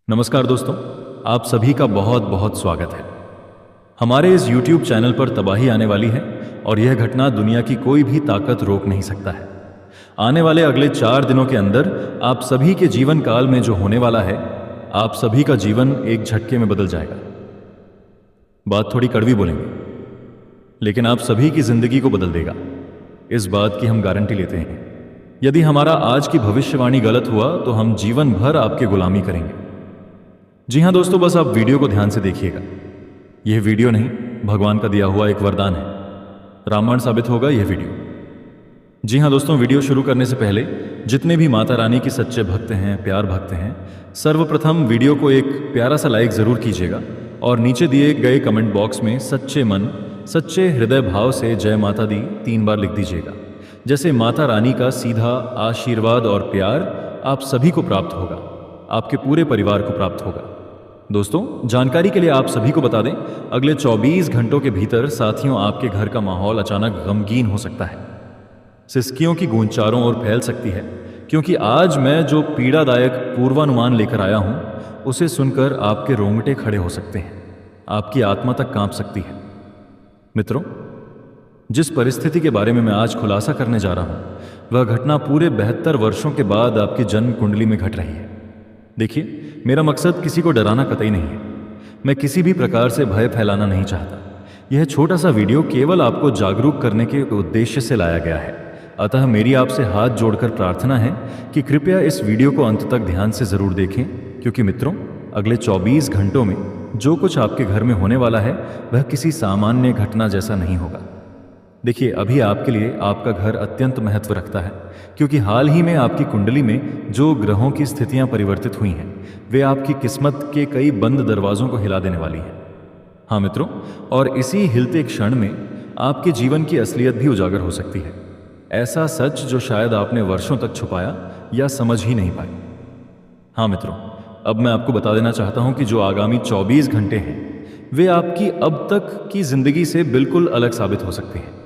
नमस्कार दोस्तों, आप सभी का बहुत बहुत स्वागत है। हमारे इस YouTube चैनल पर तबाही आने वाली है और यह घटना दुनिया की कोई भी ताकत रोक नहीं सकता है। आने वाले अगले 4 दिनों के अंदर आप सभी के जीवन काल में जो होने वाला है, आप सभी का जीवन एक झटके में बदल जाएगा। बात थोड़ी कड़वी बोलेंगे, लेकिन आप सभी की जिंदगी को बदल देगा। इस बात की हम गारंटी लेते हैं। यदि हमारा आज की भविष्यवाणी गलत हुआ तो हम जीवन भर आपकी गुलामी करेंगे। जी हाँ दोस्तों, बस आप वीडियो को ध्यान से देखिएगा। यह वीडियो नहीं, भगवान का दिया हुआ एक वरदान है। रामायण साबित होगा यह वीडियो। जी हाँ दोस्तों, वीडियो शुरू करने से पहले जितने भी माता रानी की सच्चे भक्त हैं, प्यार भक्त हैं, सर्वप्रथम वीडियो को एक प्यारा सा लाइक जरूर कीजिएगा और नीचे दिए गए कमेंट बॉक्स में सच्चे मन, सच्चे हृदय भाव से जय माता दी 3 बार लिख दीजिएगा। जैसे माता रानी का सीधा आशीर्वाद और प्यार आप सभी को प्राप्त होगा, आपके पूरे परिवार को प्राप्त होगा। दोस्तों, जानकारी के लिए आप सभी को बता दें, अगले 24 घंटों के भीतर साथियों आपके घर का माहौल अचानक गमगीन हो सकता है। सिसकियों की गूंज चारों ओर फैल सकती है, क्योंकि आज मैं जो पीड़ादायक पूर्वानुमान लेकर आया हूं, उसे सुनकर आपके रोंगटे खड़े हो सकते हैं, आपकी आत्मा तक कांप सकती है। मित्रों, जिस परिस्थिति के बारे में मैं आज खुलासा करने जा रहा हूं, वह घटना पूरे 72 वर्षों के बाद आपकी जन्म कुंडली में घट रही है। देखिए, मेरा मकसद किसी को डराना कतई नहीं है। मैं किसी भी प्रकार से भय फैलाना नहीं चाहता। यह छोटा सा वीडियो केवल आपको जागरूक करने के उद्देश्य से लाया गया है। अतः मेरी आपसे हाथ जोड़कर प्रार्थना है कि कृपया इस वीडियो को अंत तक ध्यान से जरूर देखें, क्योंकि मित्रों, अगले 24 घंटों में जो कुछ आपके घर में होने वाला है, वह किसी सामान्य घटना जैसा नहीं होगा। देखिए, अभी आपके लिए आपका घर अत्यंत महत्व रखता है, क्योंकि हाल ही में आपकी कुंडली में जो ग्रहों की स्थितियां परिवर्तित हुई हैं, वे आपकी किस्मत के कई बंद दरवाजों को हिला देने वाली हैं। हाँ मित्रों, और इसी हिलते क्षण में आपके जीवन की असलियत भी उजागर हो सकती है। ऐसा सच जो शायद आपने वर्षों तक छुपाया या समझ ही नहीं पाए। हाँ मित्रों, अब मैं आपको बता देना चाहता हूं कि जो आगामी 24 घंटे हैं, वे आपकी अब तक की जिंदगी से बिल्कुल अलग साबित हो सकते हैं,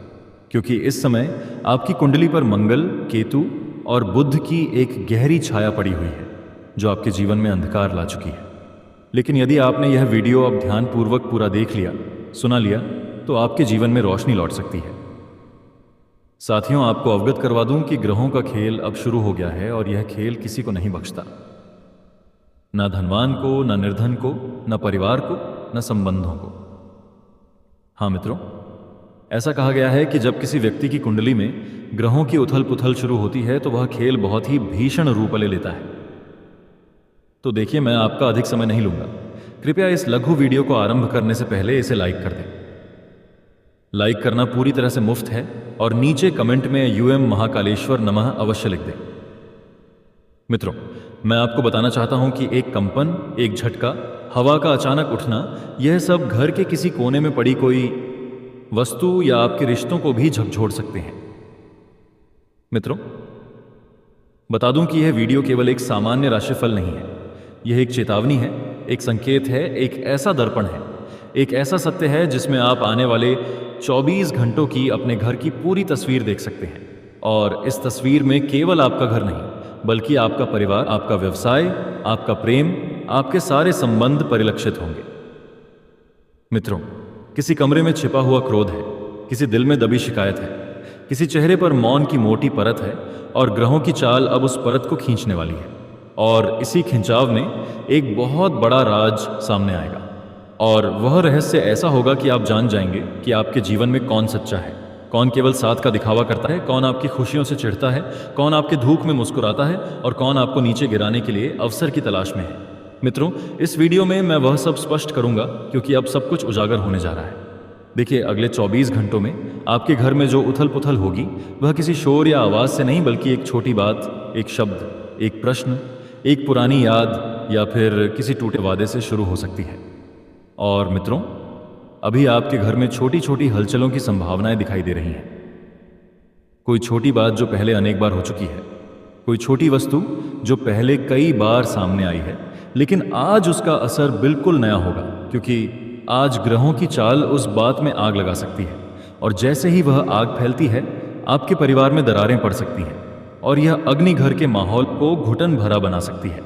क्योंकि इस समय आपकी कुंडली पर मंगल, केतु और बुध की एक गहरी छाया पड़ी हुई है, जो आपके जीवन में अंधकार ला चुकी है। लेकिन यदि आपने यह वीडियो अब ध्यानपूर्वक पूरा देख लिया, सुना लिया, तो आपके जीवन में रोशनी लौट सकती है। साथियों, आपको अवगत करवा दूं कि ग्रहों का खेल अब शुरू हो गया है और यह खेल किसी को नहीं बख्शता। न धनवान को, न निर्धन को, न परिवार को, न संबंधों को। हाँ मित्रों, ऐसा कहा गया है कि जब किसी व्यक्ति की कुंडली में ग्रहों की उथल पुथल शुरू होती है, तो वह खेल बहुत ही भीषण रूप ले लेता है। तो देखिए, मैं आपका अधिक समय नहीं लूंगा। कृपया इस लघु वीडियो को आरंभ करने से पहले इसे लाइक कर दें। लाइक करना पूरी तरह से मुफ्त है और नीचे कमेंट में यूएम महाकालेश्वर नमः अवश्य लिख दें। मित्रों, मैं आपको बताना चाहता हूं कि एक कंपन, एक झटका, हवा का अचानक उठना, यह सब घर के किसी कोने में पड़ी कोई वस्तु या आपके रिश्तों को भी झकझोर सकते हैं। मित्रों, बता दूं कि यह वीडियो केवल एक सामान्य राशिफल नहीं है। यह एक चेतावनी है, एक संकेत है, एक ऐसा दर्पण है, एक ऐसा सत्य है जिसमें आप आने वाले 24 घंटों की अपने घर की पूरी तस्वीर देख सकते हैं। और इस तस्वीर में केवल आपका घर नहीं, बल्कि आपका परिवार, आपका व्यवसाय, आपका प्रेम, आपके सारे संबंध परिलक्षित होंगे। मित्रों, किसी कमरे में छिपा हुआ क्रोध है, किसी दिल में दबी शिकायत है, किसी चेहरे पर मौन की मोटी परत है, और ग्रहों की चाल अब उस परत को खींचने वाली है। और इसी खिंचाव में एक बहुत बड़ा राज सामने आएगा, और वह रहस्य ऐसा होगा कि आप जान जाएंगे कि आपके जीवन में कौन सच्चा है, कौन केवल साथ का दिखावा करता है, कौन आपकी खुशियों से चिढ़ता है, कौन आपके धूप में मुस्कुराता है, और कौन आपको नीचे गिराने के लिए अवसर की तलाश में है। मित्रों, इस वीडियो में मैं वह सब स्पष्ट करूंगा, क्योंकि अब सब कुछ उजागर होने जा रहा है। देखिए, अगले 24 घंटों में आपके घर में जो उथल पुथल होगी, वह किसी शोर या आवाज से नहीं, बल्कि एक छोटी बात, एक शब्द, एक प्रश्न, एक पुरानी याद, या फिर किसी टूटे वादे से शुरू हो सकती है। और मित्रों, अभी आपके घर में छोटी छोटी हलचलों की संभावनाएं दिखाई दे रही हैं। कोई छोटी बात जो पहले अनेक बार हो चुकी है, कोई छोटी वस्तु जो पहले कई बार सामने आई है, लेकिन आज उसका असर बिल्कुल नया होगा, क्योंकि आज ग्रहों की चाल उस बात में आग लगा सकती है। और जैसे ही वह आग फैलती है, आपके परिवार में दरारें पड़ सकती हैं, और यह अग्नि घर के माहौल को घुटन भरा बना सकती है।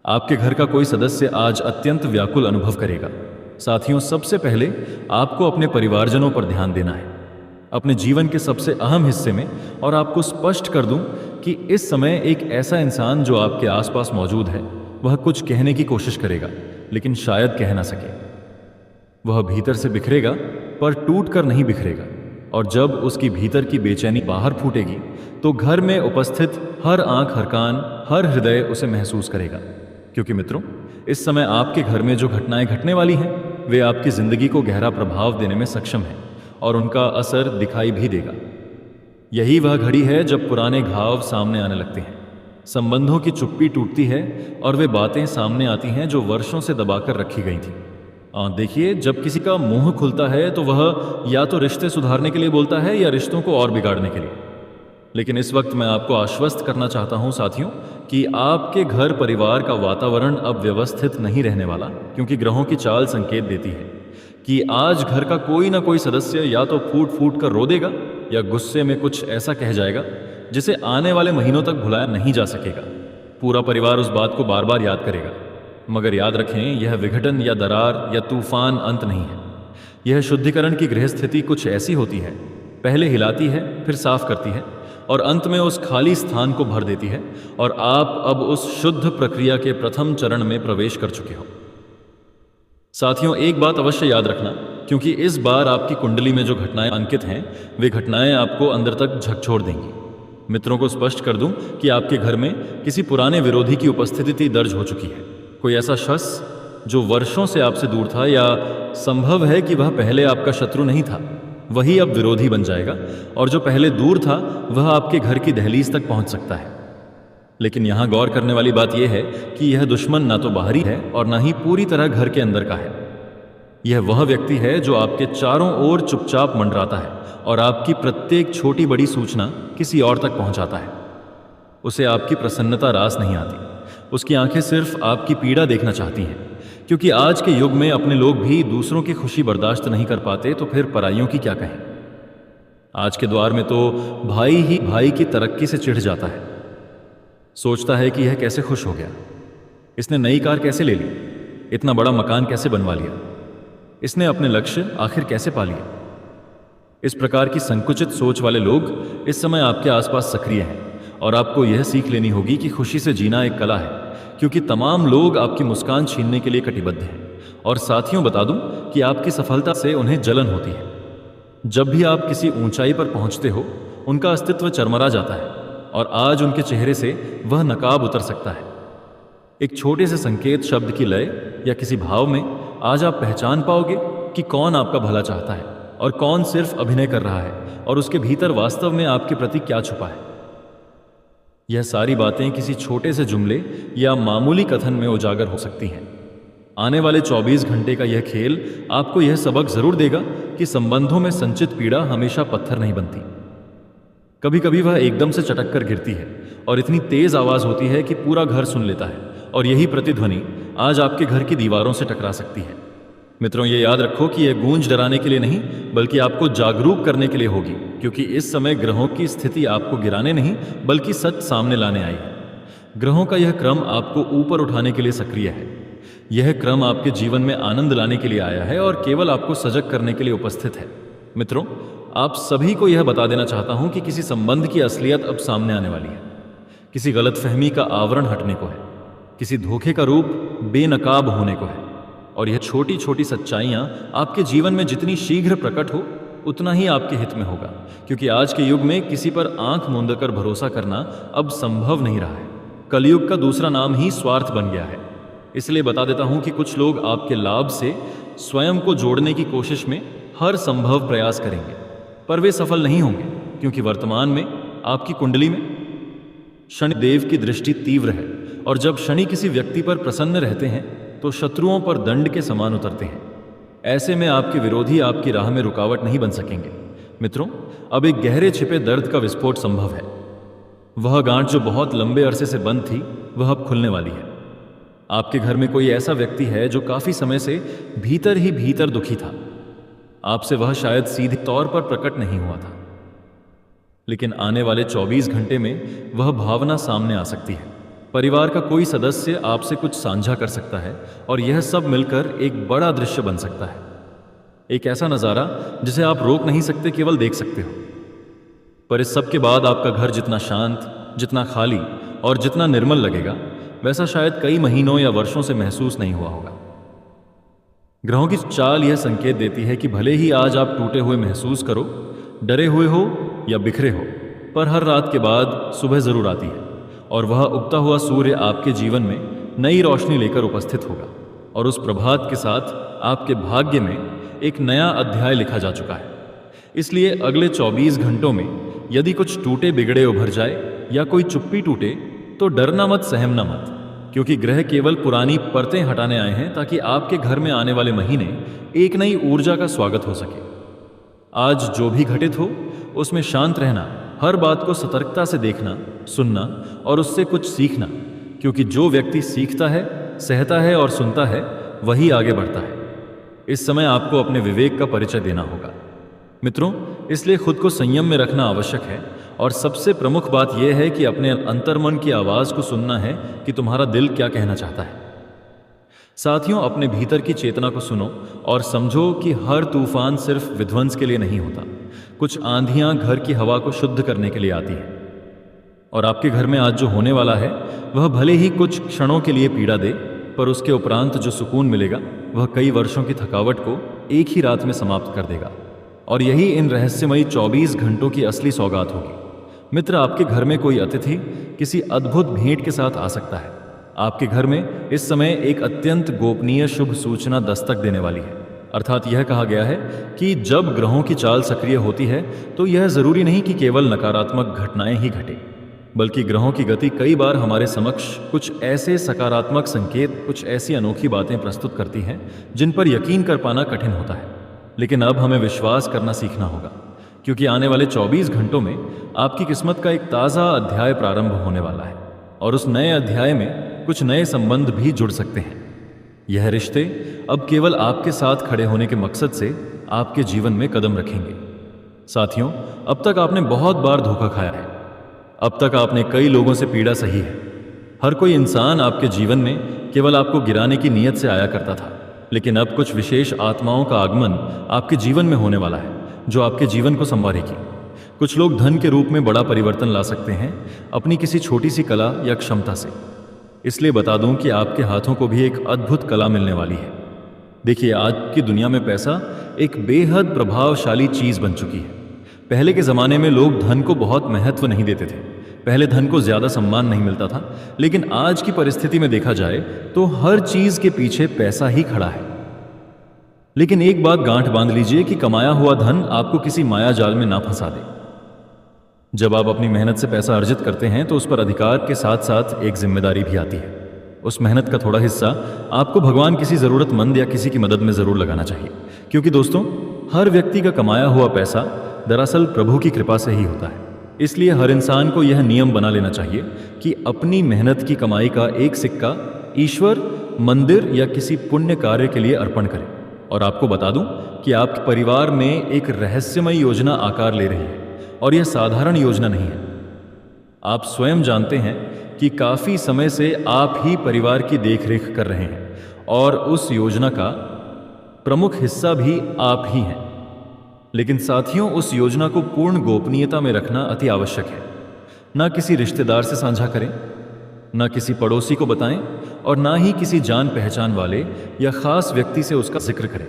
आपके घर का कोई सदस्य आज अत्यंत व्याकुल अनुभव करेगा। साथियों, सबसे पहले आपको अपने परिवारजनों पर ध्यान देना है, अपने जीवन के सबसे अहम हिस्से में। और आपको स्पष्ट कर दूं कि इस समय एक ऐसा इंसान जो आपके आसपास मौजूद है, वह कुछ कहने की कोशिश करेगा लेकिन शायद कह ना सके। वह भीतर से बिखरेगा पर टूट कर नहीं बिखरेगा, और जब उसकी भीतर की बेचैनी बाहर फूटेगी तो घर में उपस्थित हर आंख, हर कान, हर हृदय उसे महसूस करेगा। क्योंकि मित्रों, इस समय आपके घर में जो घटनाएं घटने वाली हैं, वे आपकी जिंदगी को गहरा प्रभाव देने में सक्षम हैं और उनका असर दिखाई भी देगा। यही वह घड़ी है जब पुराने घाव सामने आने लगते हैं, संबंधों की चुप्पी टूटती है और वे बातें सामने आती हैं जो वर्षों से दबाकर रखी गई थी। देखिए, जब किसी का मुंह खुलता है तो वह या तो रिश्ते सुधारने के लिए बोलता है या रिश्तों को और बिगाड़ने के लिए। लेकिन इस वक्त मैं आपको आश्वस्त करना चाहता हूं साथियों कि आपके घर परिवार का वातावरण अब व्यवस्थित नहीं रहने वाला, क्योंकि ग्रहों की चाल संकेत देती है कि आज घर का कोई ना कोई सदस्य या तो फूट फूट कर रो देगा या गुस्से में कुछ ऐसा कह जाएगा जिसे आने वाले महीनों तक भुलाया नहीं जा सकेगा। पूरा परिवार उस बात को बार बार याद करेगा। मगर याद रखें, यह विघटन या दरार या तूफान अंत नहीं है। यह शुद्धिकरण की गृह स्थिति कुछ ऐसी होती है, पहले हिलाती है, फिर साफ करती है और अंत में उस खाली स्थान को भर देती है। और आप अब उस शुद्ध प्रक्रिया के प्रथम चरण में प्रवेश कर चुके हो। साथियों, एक बात अवश्य याद रखना, क्योंकि इस बार आपकी कुंडली में जो घटनाएं अंकित हैं, वे घटनाएं आपको अंदर तक झकझोर देंगी। मित्रों को स्पष्ट कर दूं कि आपके घर में किसी पुराने विरोधी की उपस्थिति दर्ज हो चुकी है। कोई ऐसा शख्स जो वर्षों से आपसे दूर था, या संभव है कि वह पहले आपका शत्रु नहीं था, वही अब विरोधी बन जाएगा। और जो पहले दूर था वह आपके घर की दहलीज तक पहुंच सकता है। लेकिन यहां गौर करने वाली बात यह है कि यह दुश्मन ना तो बाहरी है और ना ही पूरी तरह घर के अंदर का है। यह वह व्यक्ति है जो आपके चारों ओर चुपचाप मंडराता है और आपकी प्रत्येक छोटी बड़ी सूचना किसी और तक पहुंचाता है। उसे आपकी प्रसन्नता रास नहीं आती, उसकी आंखें सिर्फ आपकी पीड़ा देखना चाहती हैं। क्योंकि आज के युग में अपने लोग भी दूसरों की खुशी बर्दाश्त नहीं कर पाते, तो फिर पराइयों की क्या कहें। आज के द्वार में तो भाई ही भाई की तरक्की से चिढ़ जाता है, सोचता है कि यह कैसे खुश हो गया, इसने नई कार कैसे ले ली, इतना बड़ा मकान कैसे बनवा लिया, इसने अपने लक्ष्य आखिर कैसे पा लिया। इस प्रकार की संकुचित सोच वाले लोग इस समय आपके आसपास सक्रिय हैं और आपको यह सीख लेनी होगी कि खुशी से जीना एक कला है। क्योंकि तमाम लोग आपकी मुस्कान छीनने के लिए कटिबद्ध हैं। और साथियों, बता दूं कि आपकी सफलता से उन्हें जलन होती है। जब भी आप किसी ऊंचाई पर पहुंचते हो, उनका अस्तित्व चरमरा जाता है और आज उनके चेहरे से वह नकाब उतर सकता है। एक छोटे से संकेत, शब्द की लय या किसी भाव में आज आप पहचान पाओगे कि कौन आपका भला चाहता है और कौन सिर्फ अभिनय कर रहा है और उसके भीतर वास्तव में आपके प्रति क्या छुपा है। यह सारी बातें किसी छोटे से जुमले या मामूली कथन में उजागर हो सकती हैं। आने वाले 24 घंटे का यह खेल आपको यह सबक जरूर देगा कि संबंधों में संचित पीड़ा हमेशा पत्थर नहीं बनती। कभी कभी वह एकदम से चटक कर गिरती है और इतनी तेज आवाज होती है कि पूरा घर सुन लेता है, और यही प्रतिध्वनि आज आपके घर की दीवारों से टकरा सकती है। मित्रों, ये याद रखो कि यह गूंज डराने के लिए नहीं, बल्कि आपको जागरूक करने के लिए होगी। क्योंकि इस समय ग्रहों की स्थिति आपको गिराने नहीं, बल्कि सच सामने लाने आई है। ग्रहों का यह क्रम आपको ऊपर उठाने के लिए सक्रिय है। यह क्रम आपके जीवन में आनंद लाने के लिए आया है और केवल आपको सजग करने के लिए उपस्थित है। मित्रों, आप सभी को यह बता देना चाहता हूं कि किसी संबंध की असलियत अब सामने आने वाली है। किसी गलतफहमी का आवरण हटने को है, किसी धोखे का रूप बेनकाब होने को है। और यह छोटी छोटी सच्चाइयां आपके जीवन में जितनी शीघ्र प्रकट हो, उतना ही आपके हित में होगा। क्योंकि आज के युग में किसी पर आंख मूंद कर भरोसा करना अब संभव नहीं रहा है। कलयुग का दूसरा नाम ही स्वार्थ बन गया है। इसलिए बता देता हूं कि कुछ लोग आपके लाभ से स्वयं को जोड़ने की कोशिश में हर संभव प्रयास करेंगे, पर वे सफल नहीं होंगे। क्योंकि वर्तमान में आपकी कुंडली में शनि देव की दृष्टि तीव्र है, और जब शनि किसी व्यक्ति पर प्रसन्न रहते हैं तो शत्रुओं पर दंड के समान उतरते हैं। ऐसे में आपके विरोधी आपकी राह में रुकावट नहीं बन सकेंगे। मित्रों, अब एक गहरे छिपे दर्द का विस्फोट संभव है। वह गांठ जो बहुत लंबे अरसे से बंद थी, वह अब खुलने वाली है। आपके घर में कोई ऐसा व्यक्ति है जो काफी समय से भीतर ही भीतर दुखी था। आपसे वह शायद सीधे तौर पर प्रकट नहीं हुआ था, लेकिन आने वाले 24 घंटे में वह भावना सामने आ सकती है। परिवार का कोई सदस्य आपसे कुछ साझा कर सकता है और यह सब मिलकर एक बड़ा दृश्य बन सकता है। एक ऐसा नज़ारा जिसे आप रोक नहीं सकते, केवल देख सकते हो। पर इस सब के बाद आपका घर जितना शांत, जितना खाली और जितना निर्मल लगेगा, वैसा शायद कई महीनों या वर्षों से महसूस नहीं हुआ होगा। ग्रहों की चाल यह संकेत देती है कि भले ही आज आप टूटे हुए महसूस करो, डरे हुए हो या बिखरे हो, पर हर रात के बाद सुबह जरूर आती है और वह उगता हुआ सूर्य आपके जीवन में नई रोशनी लेकर उपस्थित होगा और उस प्रभात के साथ आपके भाग्य में एक नया अध्याय लिखा जा चुका है। इसलिए अगले 24 घंटों में यदि कुछ टूटे बिगड़े उभर जाए या कोई चुप्पी टूटे तो डरना मत, सहमना मत, क्योंकि ग्रह केवल पुरानी परतें हटाने आए हैं ताकि आपके घर में आने वाले महीने एक नई ऊर्जा का स्वागत हो सके। आज जो भी घटित हो उसमें शांत रहना, हर बात को सतर्कता से देखना, सुनना और उससे कुछ सीखना, क्योंकि जो व्यक्ति सीखता है, सहता है और सुनता है, वही आगे बढ़ता है। इस समय आपको अपने विवेक का परिचय देना होगा मित्रों, इसलिए खुद को संयम में रखना आवश्यक है और सबसे प्रमुख बात यह है कि अपने अंतर्मन की आवाज को सुनना है कि तुम्हारा दिल क्या कहना चाहता है। साथियों, अपने भीतर की चेतना को सुनो और समझो कि हर तूफान सिर्फ विध्वंस के लिए नहीं होता। कुछ आंधियां घर की हवा को शुद्ध करने के लिए आती हैं और आपके घर में आज जो होने वाला है वह भले ही कुछ क्षणों के लिए पीड़ा दे, पर उसके उपरांत जो सुकून मिलेगा वह कई वर्षों की थकावट को एक ही रात में समाप्त कर देगा। और यही इन रहस्यमयी 24 घंटों की असली सौगात होगी। मित्र, आपके घर में कोई अतिथि किसी अद्भुत भेंट के साथ आ सकता है। आपके घर में इस समय एक अत्यंत गोपनीय शुभ सूचना दस्तक देने वाली है। अर्थात यह कहा गया है कि जब ग्रहों की चाल सक्रिय होती है तो यह जरूरी नहीं कि केवल नकारात्मक घटनाएं ही घटे, बल्कि ग्रहों की गति कई बार हमारे समक्ष कुछ ऐसे सकारात्मक संकेत, कुछ ऐसी अनोखी बातें प्रस्तुत करती हैं जिन पर यकीन कर पाना कठिन होता है। लेकिन अब हमें विश्वास करना सीखना होगा, क्योंकि आने वाले 24 घंटों में आपकी किस्मत का एक ताज़ा अध्याय प्रारंभ होने वाला है और उस नए अध्याय में कुछ नए संबंध भी जुड़ सकते हैं। यह रिश्ते अब केवल आपके साथ खड़े होने के मकसद से आपके जीवन में कदम रखेंगे। साथियों, अब तक आपने बहुत बार धोखा खाया है। अब तक आपने कई लोगों से पीड़ा सही है। हर कोई इंसान आपके जीवन में केवल आपको गिराने की नीयत से आया करता था, लेकिन अब कुछ विशेष आत्माओं का आगमन आपके जीवन में होने वाला है जो आपके जीवन को संवारेगी। कुछ लोग धन के रूप में बड़ा परिवर्तन ला सकते हैं अपनी किसी छोटी सी कला या क्षमता से। इसलिए बता दूं कि आपके हाथों को भी एक अद्भुत कला मिलने वाली है। देखिए, आज की दुनिया में पैसा एक बेहद प्रभावशाली चीज बन चुकी है। पहले के जमाने में लोग धन को बहुत महत्व नहीं देते थे। पहले धन को ज्यादा सम्मान नहीं मिलता था, लेकिन आज की परिस्थिति में देखा जाए तो हर चीज के पीछे पैसा ही खड़ा है। लेकिन एक बात गांठ बांध लीजिए कि कमाया हुआ धन आपको किसी माया जाल में ना फंसा दे। जब आप अपनी मेहनत से पैसा अर्जित करते हैं तो उस पर अधिकार के साथ साथ एक जिम्मेदारी भी आती है। उस मेहनत का थोड़ा हिस्सा आपको भगवान किसी जरूरतमंद या किसी की मदद में जरूर लगाना चाहिए, क्योंकि दोस्तों, हर व्यक्ति का कमाया हुआ पैसा दरअसल प्रभु की कृपा से ही होता है। इसलिए हर इंसान को यह नियम बना लेना चाहिए कि अपनी मेहनत की कमाई का एक सिक्का ईश्वर, मंदिर या किसी पुण्य कार्य के लिए अर्पण करें। और आपको बता दूं कि आपके परिवार में एक रहस्यमय योजना आकार ले रही है और यह साधारण योजना नहीं है। आप स्वयं जानते हैं कि काफी समय से आप ही परिवार की देखरेख कर रहे हैं और उस योजना का प्रमुख हिस्सा भी आप ही हैं। लेकिन साथियों, उस योजना को पूर्ण गोपनीयता में रखना अति आवश्यक है। ना किसी रिश्तेदार से साझा करें, ना किसी पड़ोसी को बताएं और ना ही किसी जान पहचान वाले या खास व्यक्ति से उसका जिक्र करें।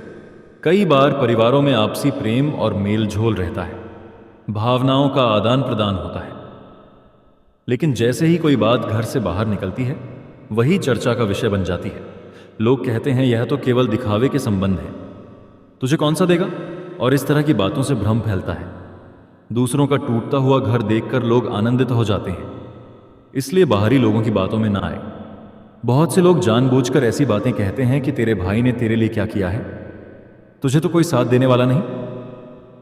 कई बार परिवारों में आपसी प्रेम और मेल झोल रहता है, भावनाओं का आदान प्रदान होता है, लेकिन जैसे ही कोई बात घर से बाहर निकलती है वही चर्चा का विषय बन जाती है। लोग कहते हैं यह तो केवल दिखावे के संबंध है, तुझे कौन सा देगा, और इस तरह की बातों से भ्रम फैलता है। दूसरों का टूटता हुआ घर देखकर लोग आनंदित हो जाते हैं, इसलिए बाहरी लोगों की बातों में ना आए। बहुत से लोग जानबूझकर ऐसी बातें कहते हैं कि तेरे भाई ने तेरे लिए क्या किया है, तुझे तो कोई साथ देने वाला नहीं।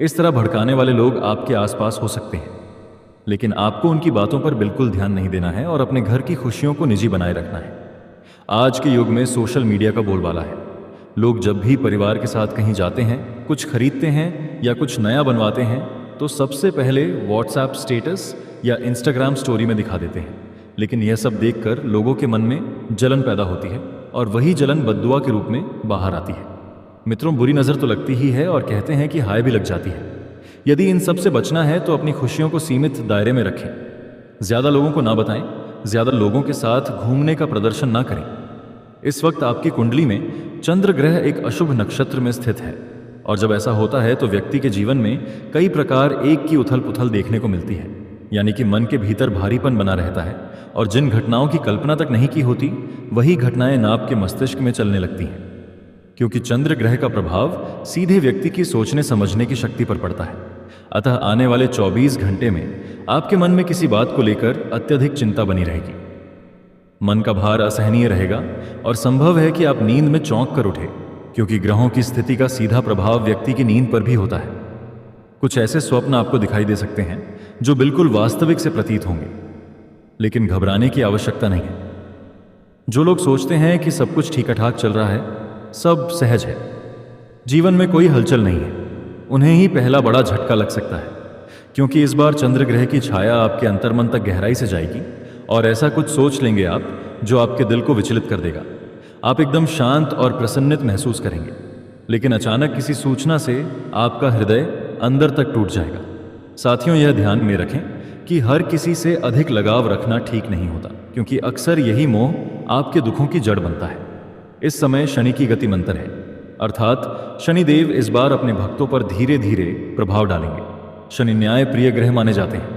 इस तरह भड़काने वाले लोग आपके आसपास हो सकते हैं, लेकिन आपको उनकी बातों पर बिल्कुल ध्यान नहीं देना है और अपने घर की खुशियों को निजी बनाए रखना है। आज के युग में सोशल मीडिया का बोलबाला है। लोग जब भी परिवार के साथ कहीं जाते हैं, कुछ खरीदते हैं या कुछ नया बनवाते हैं तो सबसे पहले व्हाट्सएप स्टेटस या इंस्टाग्राम स्टोरी में दिखा देते हैं। लेकिन यह सब देखकर लोगों के मन में जलन पैदा होती है और वही जलन बद्दुआ के रूप में बाहर आती है। मित्रों, बुरी नज़र तो लगती ही है और कहते हैं कि हाय भी लग जाती है। यदि इन सब से बचना है तो अपनी खुशियों को सीमित दायरे में रखें, ज़्यादा लोगों को ना बताएं, ज़्यादा लोगों के साथ घूमने का प्रदर्शन ना करें। इस वक्त आपकी कुंडली में चंद्र ग्रह एक अशुभ नक्षत्र में स्थित है और जब ऐसा होता है तो व्यक्ति के जीवन में कई प्रकार एक की उथल पुथल देखने को मिलती है, यानी कि मन के भीतर भारीपन बना रहता है और जिन घटनाओं की कल्पना तक नहीं की होती वही घटनाएं नाप के मस्तिष्क में चलने लगती हैं, क्योंकि चंद्र ग्रह का प्रभाव सीधे व्यक्ति की सोचने समझने की शक्ति पर पड़ता है। अतः आने वाले 24 घंटे में आपके मन में किसी बात को लेकर अत्यधिक चिंता बनी रहेगी। मन का भार असहनीय रहेगा और संभव है कि आप नींद में चौंक कर उठे, क्योंकि ग्रहों की स्थिति का सीधा प्रभाव व्यक्ति की नींद पर भी होता है। कुछ ऐसे स्वप्न आपको दिखाई दे सकते हैं जो बिल्कुल वास्तविक से प्रतीत होंगे, लेकिन घबराने की आवश्यकता नहीं है। जो लोग सोचते हैं कि सब कुछ ठीक ठाक चल रहा है, सब सहज है, जीवन में कोई हलचल नहीं है, उन्हें ही पहला बड़ा झटका लग सकता है, क्योंकि इस बार चंद्र ग्रह की छाया आपके अंतर्मन तक गहराई से जाएगी और ऐसा कुछ सोच लेंगे आप जो आपके दिल को विचलित कर देगा। आप एकदम शांत और प्रसन्नित महसूस करेंगे, लेकिन अचानक किसी सूचना से आपका हृदय अंदर तक टूट जाएगा। साथियों, यह ध्यान में रखें कि हर किसी से अधिक लगाव रखना ठीक नहीं होता, क्योंकि अक्सर यही मोह आपके दुखों की जड़ बनता है। इस समय शनि की गति मंतर है, अर्थात शनिदेव इस बार अपने भक्तों पर धीरे धीरे प्रभाव डालेंगे। शनि न्याय प्रिय ग्रह माने जाते हैं,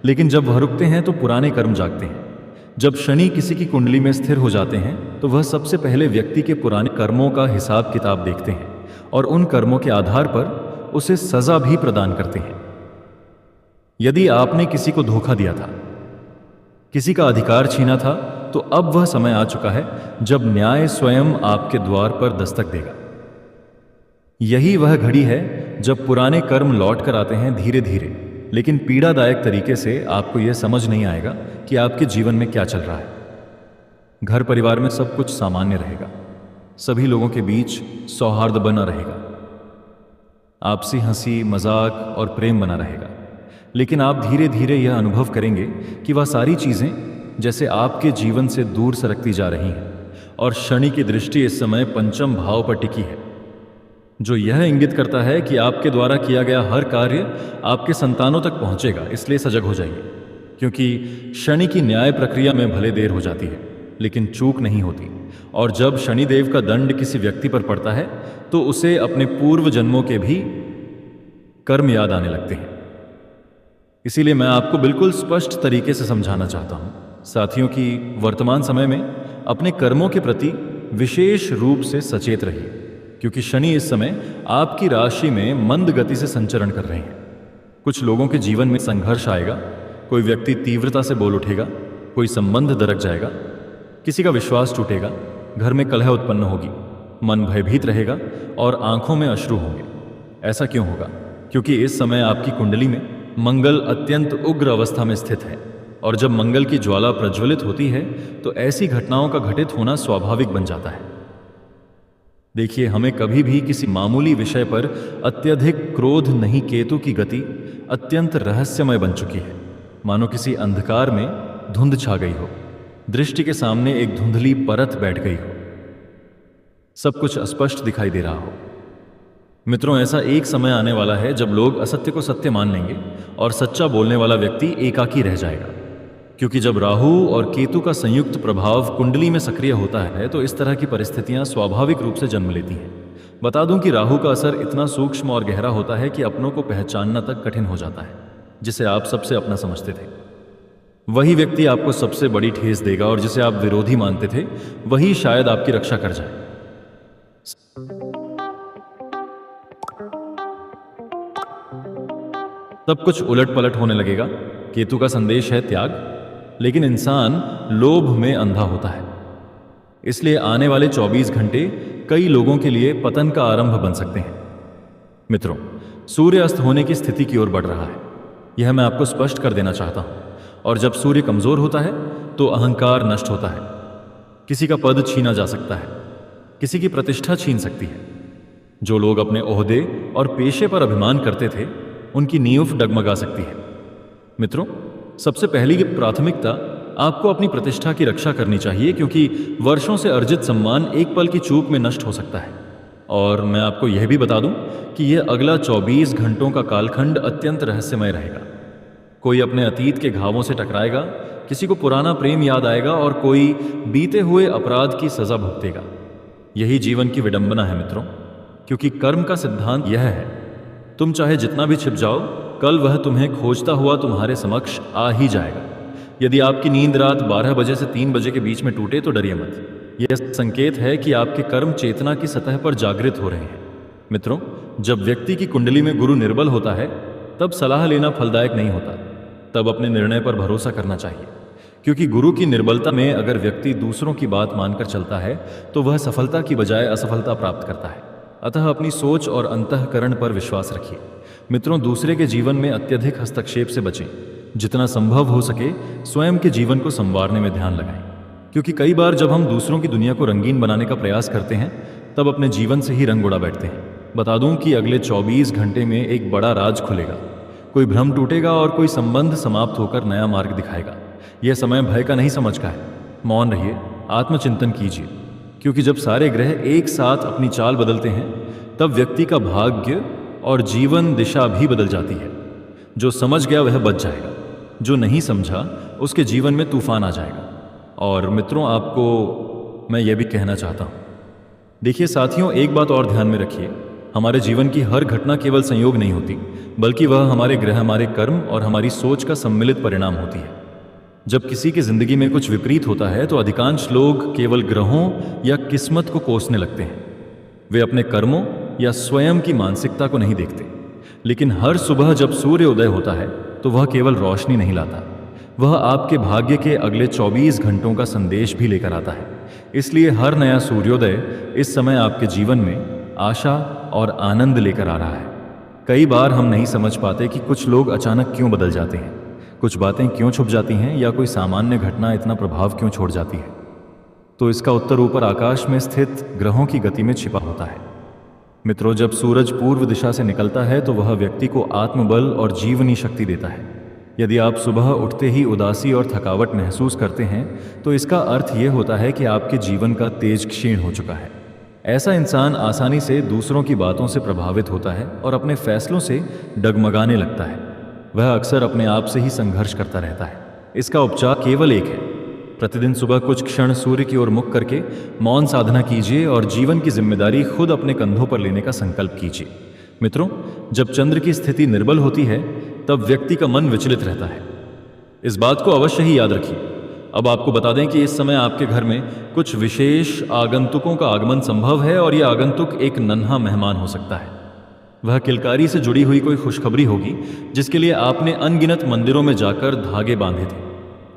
लेकिन जब वह रुकते हैं तो पुराने कर्म जागते हैं। जब शनि किसी की कुंडली में स्थिर हो जाते हैं तो वह सबसे पहले व्यक्ति के पुराने कर्मों का हिसाब किताब देखते हैं और उन कर्मों के आधार पर उसे सजा भी प्रदान करते हैं। यदि आपने किसी को धोखा दिया था, किसी का अधिकार छीना था, तो अब वह समय आ चुका है जब न्याय स्वयं आपके द्वार पर दस्तक देगा। यही वह घड़ी है जब पुराने कर्म लौट कर आते हैं धीरे धीरे, लेकिन पीड़ादायक तरीके से। आपको यह समझ नहीं आएगा कि आपके जीवन में क्या चल रहा है। घर परिवार में सब कुछ सामान्य रहेगा, सभी लोगों के बीच सौहार्द बना रहेगा, आपसी हंसी मजाक और प्रेम बना रहेगा। लेकिन आप धीरे धीरे यह अनुभव करेंगे कि वह सारी चीजें जैसे आपके जीवन से दूर सरकती जा रही हैं और शनि की दृष्टि इस समय पंचम भाव पर टिकी है, जो यह इंगित करता है कि आपके द्वारा किया गया हर कार्य आपके संतानों तक पहुंचेगा। इसलिए सजग हो जाइए, क्योंकि शनि की न्याय प्रक्रिया में भले देर हो जाती है, लेकिन चूक नहीं होती। और जब शनिदेव का दंड किसी व्यक्ति पर पड़ता है तो उसे अपने पूर्व जन्मों के भी कर्म याद आने लगते हैं। इसीलिए मैं आपको बिल्कुल स्पष्ट तरीके से समझाना चाहता हूं, साथियों, कि वर्तमान समय में अपने कर्मों के प्रति विशेष रूप से सचेत रहिए, क्योंकि शनि इस समय आपकी राशि में मंद गति से संचरण कर रहे हैं। कुछ लोगों के जीवन में संघर्ष आएगा, कोई व्यक्ति तीव्रता से बोल उठेगा, कोई संबंध दरक जाएगा, किसी का विश्वास टूटेगा, घर में कलह उत्पन्न होगी, मन भयभीत रहेगा और आंखों में अश्रु होंगे। ऐसा क्यों होगा? क्योंकि इस समय आपकी कुंडली में मंगल अत्यंत उग्र अवस्था में स्थित है, और जब मंगल की ज्वाला प्रज्वलित होती है तो ऐसी घटनाओं का घटित होना स्वाभाविक बन जाता है। देखिए, हमें कभी भी किसी मामूली विषय पर अत्यधिक क्रोध नहीं। केतु की गति अत्यंत रहस्यमय बन चुकी है, मानो किसी अंधकार में धुंध छा गई हो, दृष्टि के सामने एक धुंधली परत बैठ गई हो, सब कुछ अस्पष्ट दिखाई दे रहा हो। मित्रों, ऐसा एक समय आने वाला है जब लोग असत्य को सत्य मान लेंगे और सच्चा बोलने वाला व्यक्ति एकाकी रह जाएगा, क्योंकि जब राहु और केतु का संयुक्त प्रभाव कुंडली में सक्रिय होता है तो इस तरह की परिस्थितियां स्वाभाविक रूप से जन्म लेती हैं। बता दूं कि राहु का असर इतना सूक्ष्म और गहरा होता है कि अपनों को पहचानना तक कठिन हो जाता है। जिसे आप सबसे अपना समझते थे, वही व्यक्ति आपको सबसे बड़ी ठेस देगा, और जिसे आप विरोधी मानते थे वही शायद आपकी रक्षा कर जाए। सब कुछ उलट पलट होने लगेगा। केतु का संदेश है त्याग, लेकिन इंसान लोभ में अंधा होता है। इसलिए आने वाले 24 घंटे कई लोगों के लिए पतन का आरंभ बन सकते हैं। मित्रों, सूर्य अस्त होने की स्थिति की ओर बढ़ रहा है, यह मैं आपको स्पष्ट कर देना चाहता हूं। और जब सूर्य कमजोर होता है तो अहंकार नष्ट होता है, किसी का पद छीना जा सकता है, किसी की प्रतिष्ठा छीन सकती है। जो लोग अपने ओहदे और पेशे पर अभिमान करते थे, उनकी नींव डगमगा सकती है। मित्रों, सबसे पहली प्राथमिकता आपको अपनी प्रतिष्ठा की रक्षा करनी चाहिए, क्योंकि वर्षों से अर्जित सम्मान एक पल की चूक में नष्ट हो सकता है। और मैं आपको यह भी बता दूं कि यह अगला 24 घंटों का कालखंड अत्यंत रहस्यमय रहेगा। कोई अपने अतीत के घावों से टकराएगा, किसी को पुराना प्रेम याद आएगा और कोई बीते हुए अपराध की सजा भुगतेगा। यही जीवन की विडंबना है मित्रों, क्योंकि कर्म का सिद्धांत यह है, तुम चाहे जितना भी छिप जाओ, कल वह तुम्हें खोजता हुआ तुम्हारे समक्ष आ ही जाएगा। यदि आपकी नींद रात 12 बजे से 3 बजे के बीच में टूटे तो डरिए मत। यह संकेत है कि आपके कर्म चेतना की सतह पर जागृत हो रहे हैं। मित्रों, जब व्यक्ति की कुंडली में गुरु निर्बल होता है, तब सलाह लेना फलदायक नहीं होता। तब अपने निर्णय पर भरोसा करना चाहिए, क्योंकि गुरु की निर्बलता में अगर व्यक्ति दूसरों की बात मानकर चलता है तो वह सफलता की बजाय असफलता प्राप्त करता है। अतः अपनी सोच और अंतःकरण पर विश्वास रखिए। मित्रों, दूसरे के जीवन में अत्यधिक हस्तक्षेप से बचें। जितना संभव हो सके स्वयं के जीवन को संवारने में ध्यान लगाएं, क्योंकि कई बार जब हम दूसरों की दुनिया को रंगीन बनाने का प्रयास करते हैं, तब अपने जीवन से ही रंग उड़ा बैठते हैं। बता दूं कि अगले 24 घंटे में एक बड़ा राज खुलेगा। कोई भ्रम टूटेगा और कोई संबंध समाप्त होकर नया मार्ग दिखाएगा। यह समय भय का नहीं समझ का है। मौन रहिए, आत्मचिंतन कीजिए, क्योंकि जब सारे ग्रह एक साथ अपनी चाल बदलते हैं, तब व्यक्ति का भाग्य और जीवन दिशा भी बदल जाती है। जो समझ गया वह बच जाएगा, जो नहीं समझा उसके जीवन में तूफान आ जाएगा। और मित्रों, आपको मैं यह भी कहना चाहता हूं, देखिए साथियों, एक बात और ध्यान में रखिए, हमारे जीवन की हर घटना केवल संयोग नहीं होती, बल्कि वह हमारे ग्रह, हमारे कर्म और हमारी सोच का सम्मिलित परिणाम होती है। जब किसी की जिंदगी में कुछ विपरीत होता है तो अधिकांश लोग केवल ग्रहों या किस्मत को कोसने लगते हैं। वे अपने कर्मों या स्वयं की मानसिकता को नहीं देखते। लेकिन हर सुबह जब सूर्य उदय होता है तो वह केवल रोशनी नहीं लाता, वह आपके भाग्य के अगले 24 घंटों का संदेश भी लेकर आता है। इसलिए हर नया सूर्योदय इस समय आपके जीवन में आशा और आनंद लेकर आ रहा है। कई बार हम नहीं समझ पाते कि कुछ लोग अचानक क्यों बदल जाते हैं, कुछ बातें क्यों छुप जाती हैं, या कोई सामान्य घटना इतना प्रभाव क्यों छोड़ जाती है। तो इसका उत्तर ऊपर आकाश में स्थित ग्रहों की गति में छिपा होता है। मित्रों, जब सूरज पूर्व दिशा से निकलता है तो वह व्यक्ति को आत्मबल और जीवनी शक्ति देता है। यदि आप सुबह उठते ही उदासी और थकावट महसूस करते हैं तो इसका अर्थ यह होता है कि आपके जीवन का तेज क्षीण हो चुका है। ऐसा इंसान आसानी से दूसरों की बातों से प्रभावित होता है और अपने फैसलों से डगमगाने लगता है। वह अक्सर अपने आप से ही संघर्ष करता रहता है। इसका उपचार केवल एक है, प्रतिदिन सुबह कुछ क्षण सूर्य की ओर मुख करके मौन साधना कीजिए और जीवन की जिम्मेदारी खुद अपने कंधों पर लेने का संकल्प कीजिए। मित्रों, जब चंद्र की स्थिति निर्बल होती है तब व्यक्ति का मन विचलित रहता है। इस बात को अवश्य ही याद रखिए। अब आपको बता दें कि इस समय आपके घर में कुछ विशेष आगंतुकों का आगमन संभव है और यह आगंतुक एक नन्हा मेहमान हो सकता है। वह किलकारी से जुड़ी हुई कोई खुशखबरी होगी जिसके लिए आपने अनगिनत मंदिरों में जाकर धागे बांधे थे,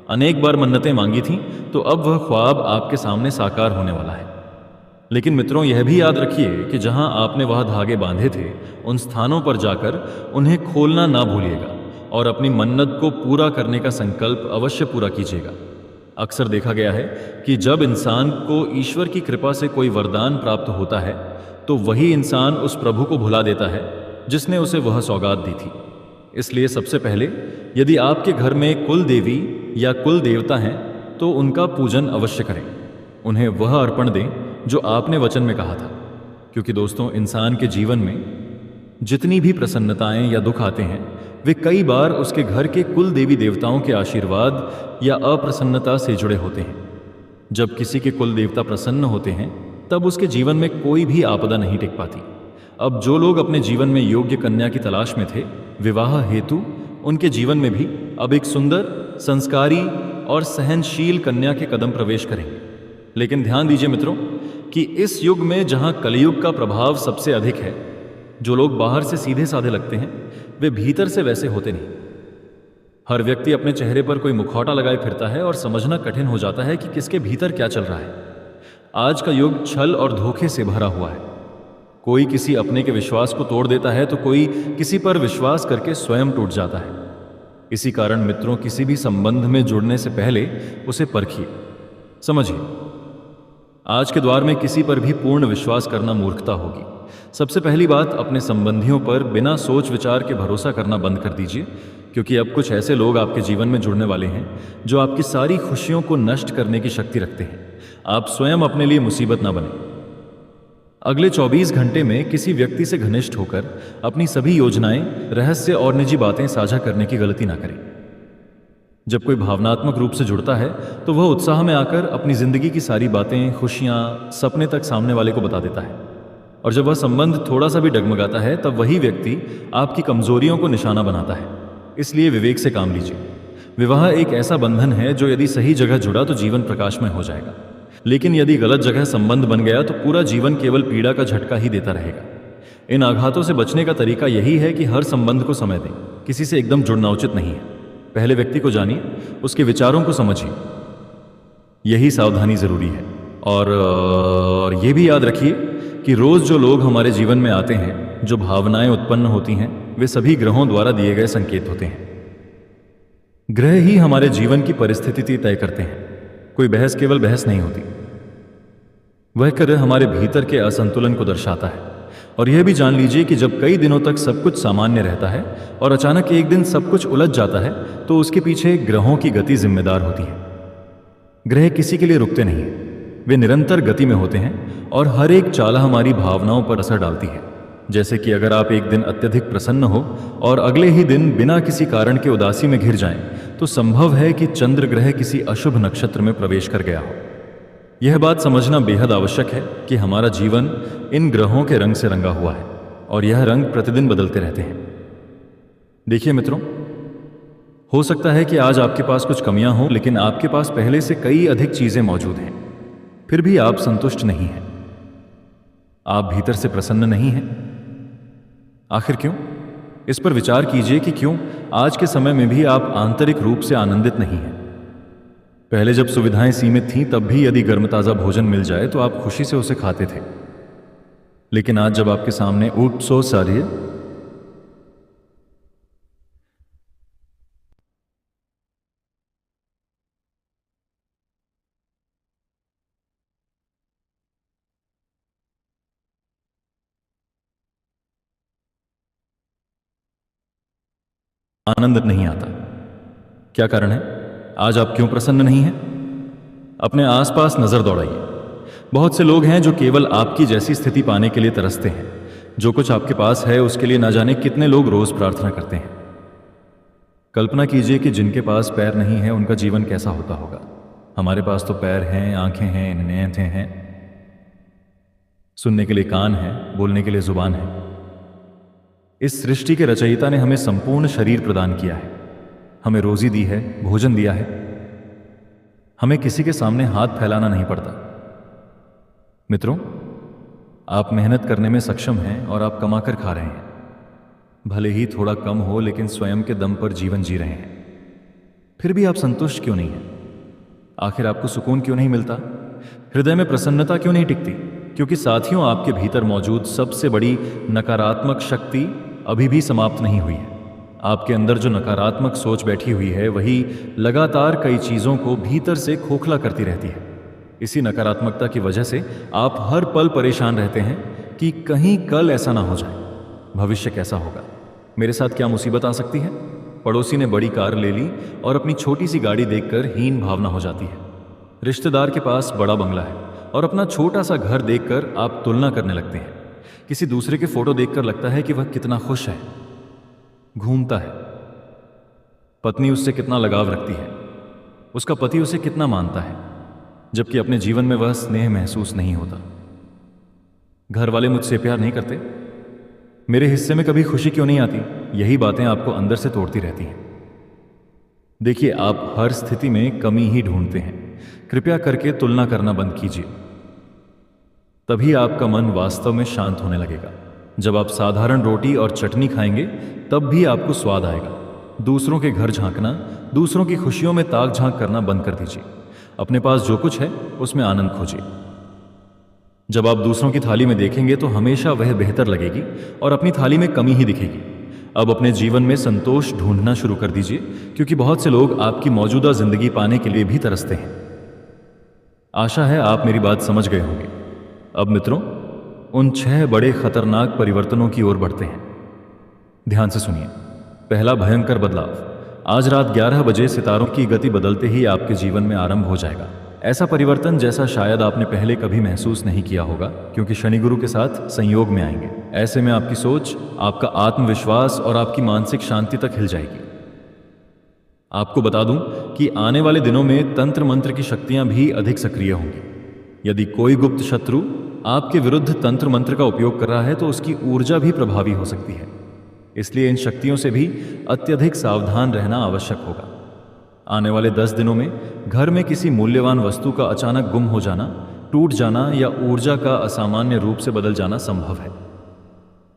अनेक बार मन्नतें मांगी थीं, तो अब वह ख्वाब आपके सामने साकार होने वाला है। लेकिन मित्रों, यह भी याद रखिए कि जहां आपने वह धागे बांधे थे, उन स्थानों पर जाकर उन्हें खोलना ना भूलिएगा और अपनी मन्नत को पूरा करने का संकल्प अवश्य पूरा कीजिएगा। अक्सर देखा गया है कि जब इंसान को ईश्वर की कृपा से कोई वरदान प्राप्त होता है तो वही इंसान उस प्रभु को भुला देता है जिसने उसे वह सौगात दी थी। इसलिए सबसे पहले यदि आपके घर में कुल देवी या कुल देवता हैं तो उनका पूजन अवश्य करें। उन्हें वह अर्पण दें जो आपने वचन में कहा था, क्योंकि दोस्तों, इंसान के जीवन में जितनी भी प्रसन्नताएं या दुख आते हैं वे कई बार उसके घर के कुल देवी देवताओं के आशीर्वाद या अप्रसन्नता से जुड़े होते हैं। जब किसी के कुल देवता प्रसन्न होते हैं तब उसके जीवन में कोई भी आपदा नहीं टिक पाती। अब जो लोग अपने जीवन में योग्य कन्या की तलाश में थे, विवाह हेतु उनके जीवन में भी अब एक सुंदर, संस्कारी और सहनशील कन्या के कदम प्रवेश करेंगे। लेकिन ध्यान दीजिए मित्रों कि इस युग में जहां कलयुग का प्रभाव सबसे अधिक है, जो लोग बाहर से सीधे साधे लगते हैं वे भीतर से वैसे होते नहीं। हर व्यक्ति अपने चेहरे पर कोई मुखौटा लगाए फिरता है और समझना कठिन हो जाता है कि किसके भीतर क्या चल रहा है। आज का युग छल और धोखे से भरा हुआ है। कोई किसी अपने के विश्वास को तोड़ देता है तो कोई किसी पर विश्वास करके स्वयं टूट जाता है। इसी कारण मित्रों, किसी भी संबंध में जुड़ने से पहले उसे परखिए, समझिए। आज के द्वार में किसी पर भी पूर्ण विश्वास करना मूर्खता होगी। सबसे पहली बात, अपने संबंधियों पर बिना सोच विचार के भरोसा करना बंद कर दीजिए, क्योंकि अब कुछ ऐसे लोग आपके जीवन में जुड़ने वाले हैं जो आपकी सारी खुशियों को नष्ट करने की शक्ति रखते हैं। आप स्वयं अपने लिए मुसीबत ना बने। अगले 24 घंटे में किसी व्यक्ति से घनिष्ठ होकर अपनी सभी योजनाएं, रहस्य और निजी बातें साझा करने की गलती ना करें। जब कोई भावनात्मक रूप से जुड़ता है तो वह उत्साह में आकर अपनी जिंदगी की सारी बातें, खुशियां, सपने तक सामने वाले को बता देता है। और जब वह संबंध थोड़ा सा भी डगमगाता है तब वही व्यक्ति आपकी कमजोरियों को निशाना बनाता है। इसलिए विवेक से काम लीजिए। विवाह एक ऐसा बंधन है जो यदि सही जगह जुड़ा तो जीवन प्रकाशमय हो जाएगा, लेकिन यदि गलत जगह संबंध बन गया तो पूरा जीवन केवल पीड़ा का झटका ही देता रहेगा। इन आघातों से बचने का तरीका यही है कि हर संबंध को समय दें। किसी से एकदम जुड़ना उचित नहीं है। पहले व्यक्ति को जानिए, उसके विचारों को समझिए। यही सावधानी जरूरी है। और ये भी याद रखिए कि रोज जो लोग हमारे जीवन में आते हैं, जो भावनाएं उत्पन्न होती हैं, वे सभी ग्रहों द्वारा दिए गए संकेत होते हैं। ग्रह ही हमारे जीवन की परिस्थिति तय करते हैं। कोई बहस केवल बहस नहीं होती। वह ग्रह हमारे भीतर के असंतुलन को दर्शाता है। और यह भी जान लीजिए कि जब कई दिनों तक सब कुछ सामान्य रहता है और अचानक एक दिन सब कुछ उलझ जाता है तो उसके पीछे ग्रहों की गति जिम्मेदार होती है। ग्रह किसी के लिए रुकते नहीं, वे निरंतर गति में होते हैं और हर एक चाल हमारी भावनाओं पर असर डालती है। जैसे कि अगर आप एक दिन अत्यधिक प्रसन्न हो और अगले ही दिन बिना किसी कारण के उदासी में घिर जाएं, तो संभव है कि चंद्र ग्रह किसी अशुभ नक्षत्र में प्रवेश कर गया हो। यह बात समझना बेहद आवश्यक है कि हमारा जीवन इन ग्रहों के रंग से रंगा हुआ है और यह रंग प्रतिदिन बदलते रहते हैं। देखिए मित्रों, हो सकता है कि आज आपके पास कुछ कमियां हों, लेकिन आपके पास पहले से कई अधिक चीजें मौजूद हैं। फिर भी आप संतुष्ट नहीं हैं। आप भीतर से प्रसन्न नहीं हैं। आखिर क्यों? इस पर विचार कीजिए कि क्यों आज के समय में भी आप आंतरिक रूप से आनंदित नहीं हैं। पहले जब सुविधाएं सीमित थीं तब भी यदि गर्म ताजा भोजन मिल जाए तो आप खुशी से उसे खाते थे, लेकिन आज जब आपके सामने ऊट सो सारी आनंद नहीं आता। क्या कारण है? आज आप क्यों प्रसन्न नहीं हैं? अपने आसपास नजर दौड़ाइए। बहुत से लोग हैं जो केवल आपकी जैसी स्थिति पाने के लिए तरसते हैं। जो कुछ आपके पास है उसके लिए ना जाने कितने लोग रोज प्रार्थना करते हैं। कल्पना कीजिए कि जिनके पास पैर नहीं है उनका जीवन कैसा होता होगा। हमारे पास तो पैर हैं, आंखें हैं, नेत्र हैं, सुनने के लिए कान हैं, बोलने के लिए जुबान है। इस सृष्टि के रचयिता ने हमें संपूर्ण शरीर प्रदान किया है, हमें रोजी दी है, भोजन दिया है। हमें किसी के सामने हाथ फैलाना नहीं पड़ता। मित्रों, आप मेहनत करने में सक्षम हैं और आप कमाकर खा रहे हैं। भले ही थोड़ा कम हो, लेकिन स्वयं के दम पर जीवन जी रहे हैं। फिर भी आप संतुष्ट क्यों नहीं हैं? आखिर आपको सुकून क्यों नहीं मिलता? हृदय में प्रसन्नता क्यों नहीं टिकती? क्योंकि साथियों, आपके भीतर मौजूद सबसे बड़ी नकारात्मक शक्ति अभी भी समाप्त नहीं हुई है। आपके अंदर जो नकारात्मक सोच बैठी हुई है वही लगातार कई चीजों को भीतर से खोखला करती रहती है। इसी नकारात्मकता की वजह से आप हर पल परेशान रहते हैं कि कहीं कल ऐसा ना हो जाए, भविष्य कैसा होगा, मेरे साथ क्या मुसीबत आ सकती है। पड़ोसी ने बड़ी कार ले ली और अपनी छोटी सी गाड़ी देखकर हीन भावना हो जाती है। रिश्तेदार के पास बड़ा बंगला है और अपना छोटा सा घर देखकर आप तुलना करने लगते हैं। किसी दूसरे के फोटो देखकर लगता है कि वह कितना खुश है, घूमता है, पत्नी उससे कितना लगाव रखती है, उसका पति उसे कितना मानता है, जबकि अपने जीवन में वह स्नेह महसूस नहीं होता। घर वाले मुझसे प्यार नहीं करते, मेरे हिस्से में कभी खुशी क्यों नहीं आती। यही बातें आपको अंदर से तोड़ती रहती हैं। देखिए, आप हर स्थिति में कमी ही ढूंढते हैं। कृपया करके तुलना करना बंद कीजिए, तभी आपका मन वास्तव में शांत होने लगेगा। जब आप साधारण रोटी और चटनी खाएंगे तब भी आपको स्वाद आएगा। दूसरों के घर झांकना, दूसरों की खुशियों में ताक झांक करना बंद कर दीजिए। अपने पास जो कुछ है उसमें आनंद खोजिए। जब आप दूसरों की थाली में देखेंगे तो हमेशा वह बेहतर लगेगी और अपनी थाली में कमी ही दिखेगी। अब अपने जीवन में संतोष ढूंढना शुरू कर दीजिए, क्योंकि बहुत से लोग आपकी मौजूदा जिंदगी पाने के लिए भी तरसते हैं। आशा है आप मेरी बात समझ गए होंगे। अब मित्रों, उन 6 बड़े खतरनाक परिवर्तनों की ओर बढ़ते हैं। ध्यान से सुनिए। पहला भयंकर बदलाव, आज रात 11 बजे सितारों की गति बदलते ही आपके जीवन में आरंभ हो जाएगा। ऐसा परिवर्तन जैसा शायद आपने पहले कभी महसूस नहीं किया होगा, क्योंकि शनि गुरु के साथ संयोग में आएंगे। ऐसे में आपकी सोच, आपका आत्मविश्वास और आपकी मानसिक शांति तक हिल जाएगी। आपको बता दूं कि आने वाले दिनों में तंत्र मंत्र की शक्तियां भी अधिक सक्रिय होंगी। यदि कोई गुप्त शत्रु आपके विरुद्ध तंत्र मंत्र का उपयोग कर रहा है तो उसकी ऊर्जा भी प्रभावी हो सकती है। इसलिए इन शक्तियों से भी अत्यधिक सावधान रहना आवश्यक होगा। आने वाले 10 दिनों में घर में किसी मूल्यवान वस्तु का अचानक गुम हो जाना, टूट जाना या ऊर्जा का असामान्य रूप से बदल जाना संभव है।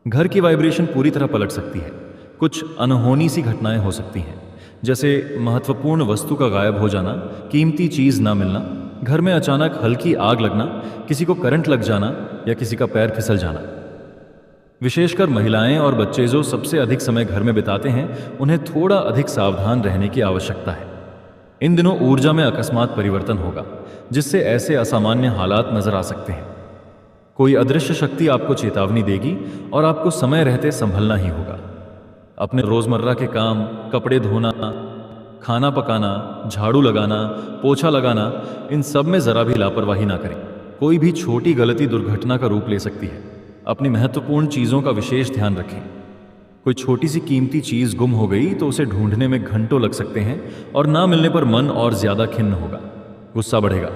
घर की वाइब्रेशन पूरी तरह पलट सकती है। कुछ अनहोनी सी घटनाएं हो सकती हैं, जैसे महत्वपूर्ण वस्तु का गायब हो जाना, कीमती चीज ना मिलना, घर में अचानक हल्की आग लगना, किसी को करंट लग जाना या किसी का पैर फिसल जाना। विशेषकर महिलाएं और बच्चे जो सबसे अधिक समय घर में बिताते हैं, उन्हें थोड़ा अधिक सावधान रहने की आवश्यकता है। इन दिनों ऊर्जा में अकस्मात परिवर्तन होगा, जिससे ऐसे असामान्य हालात नजर आ सकते हैं। कोई अदृश्य शक्ति आपको चेतावनी देगी और आपको समय रहते संभलना ही होगा। अपने रोजमर्रा के काम, कपड़े धोना, खाना पकाना, झाड़ू लगाना, पोछा लगाना, इन सब में जरा भी लापरवाही ना करें। कोई भी छोटी गलती दुर्घटना का रूप ले सकती है। अपनी महत्वपूर्ण चीजों का विशेष ध्यान रखें। कोई छोटी सी कीमती चीज गुम हो गई तो उसे ढूंढने में घंटों लग सकते हैं और ना मिलने पर मन और ज्यादा खिन्न होगा, गुस्सा बढ़ेगा,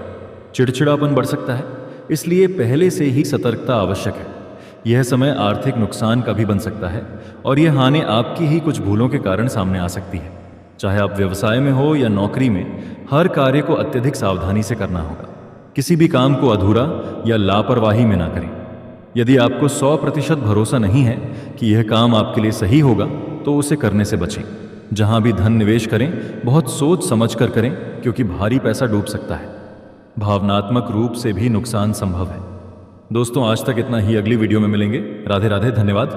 चिड़चिड़ापन बढ़ सकता है। इसलिए पहले से ही सतर्कता आवश्यक है। यह समय आर्थिक नुकसान का भी बन सकता है और यह हानि आपकी ही कुछ भूलों के कारण सामने आ सकती है। चाहे आप व्यवसाय में हो या नौकरी में, हर कार्य को अत्यधिक सावधानी से करना होगा। किसी भी काम को अधूरा या लापरवाही में ना करें। यदि आपको 100% भरोसा नहीं है कि यह काम आपके लिए सही होगा तो उसे करने से बचें। जहां भी धन निवेश करें, बहुत सोच समझ कर करें, क्योंकि भारी पैसा डूब सकता है। भावनात्मक रूप से भी नुकसान संभव है। दोस्तों, आज तक इतना ही। अगली वीडियो में मिलेंगे। राधे राधे, धन्यवाद।